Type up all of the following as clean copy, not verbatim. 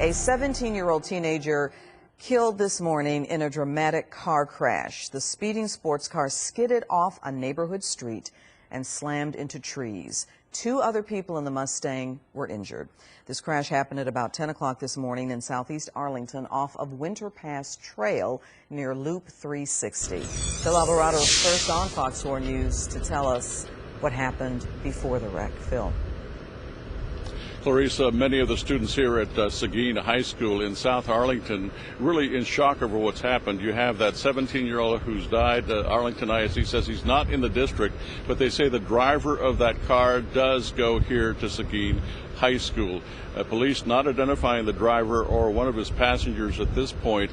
A 17-year-old teenager killed this morning in a dramatic car crash. The speeding sports car skidded off a neighborhood street and slammed into trees. 2 other people in the Mustang were injured. This crash happened at about 10 o'clock this morning in southeast Arlington off of Winter Pass Trail near Loop 360. Phil Alvarado's first on Fox 4 News to tell us what happened before the wreck. Phil. Clarissa, many of the students here at Seguin High School in South Arlington really in shock over what's happened. You have that 17-year-old who's died. Arlington ISD says he's not in the district, but they say the driver of that car does go here to Seguin High School. Police not identifying the driver or one of his passengers at this point.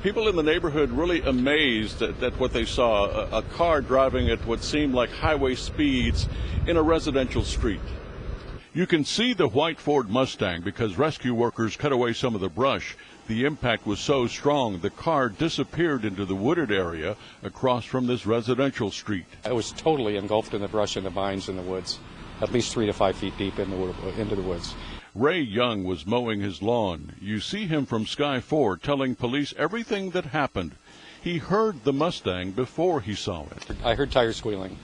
People in the neighborhood really amazed at what they saw, a car driving at what seemed like highway speeds in a residential street. You can see the white Ford Mustang because rescue workers cut away some of the brush. The impact was so strong, the car disappeared into the wooded area across from this residential street. It was totally engulfed in the brush and the vines in the woods, at least 3 to 5 feet deep into the woods. Ray Young was mowing his lawn. You see him from Sky 4 telling police everything that happened. He heard the Mustang before he saw it. I heard tires squealing,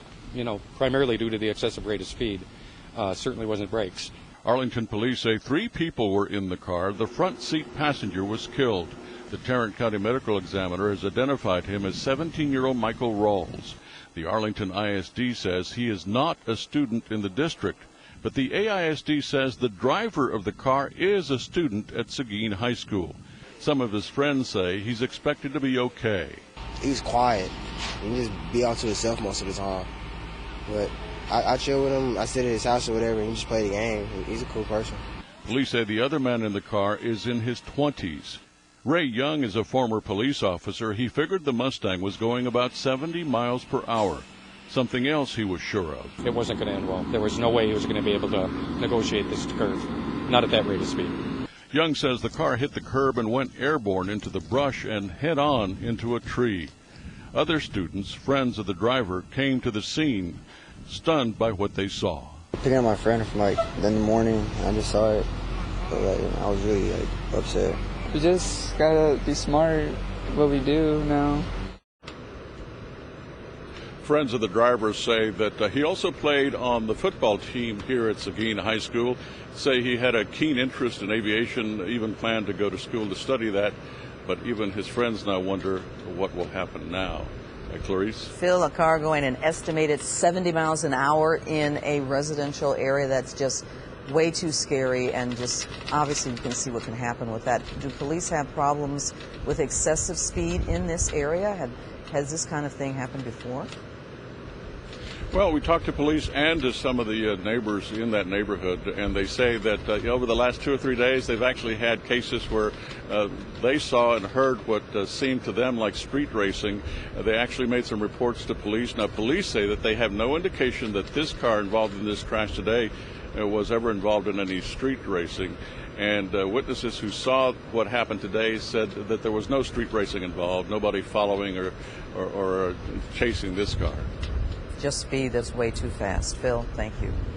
primarily due to the excessive rate of speed. Certainly wasn't brakes. Arlington police say 3 people were in the car. The front seat passenger was killed. The Tarrant County Medical Examiner has identified him as 17-year-old Michael Rawls. The Arlington ISD says he is not a student in the district, but the AISD says the driver of the car is a student at Seguin High School. Some of his friends say he's expected to be okay. He's quiet. He can just be out to himself most of the time. But I chill with him. I sit at his house or whatever, and he just play the game. He's a cool person. Police say the other man in the car is in his 20s. Ray Young is a former police officer. He figured the Mustang was going about 70 miles per hour. Something else he was sure of. It wasn't going to end well. There was no way he was going to be able to negotiate this curve, not at that rate of speed. Young says the car hit the curb and went airborne into the brush and head-on into a tree. Other students, friends of the driver, came to the scene, stunned by what they saw. Picking up my friend from in the morning, I just saw it. But, I was really upset. We just gotta be smart what we do now. Friends of the driver say that he also played on the football team here at Seguin High School. Say he had a keen interest in aviation, even planned to go to school to study that. But even his friends now wonder what will happen now. Clarice? Phil, a car going an estimated 70 miles an hour in a residential area, that's just way too scary, and just obviously you can see what can happen with that. Do police have problems with excessive speed in this area? Has this kind of thing happened before? Well, we talked to police and to some of the neighbors in that neighborhood, and they say that over the last 2 or 3 days, they've actually had cases where they saw and heard what seemed to them like street racing. They actually made some reports to police. Now, police say that they have no indication that this car involved in this crash today was ever involved in any street racing. And witnesses who saw what happened today said that there was no street racing involved, nobody following or chasing this car. Just speed that's way too fast. Phil, thank you.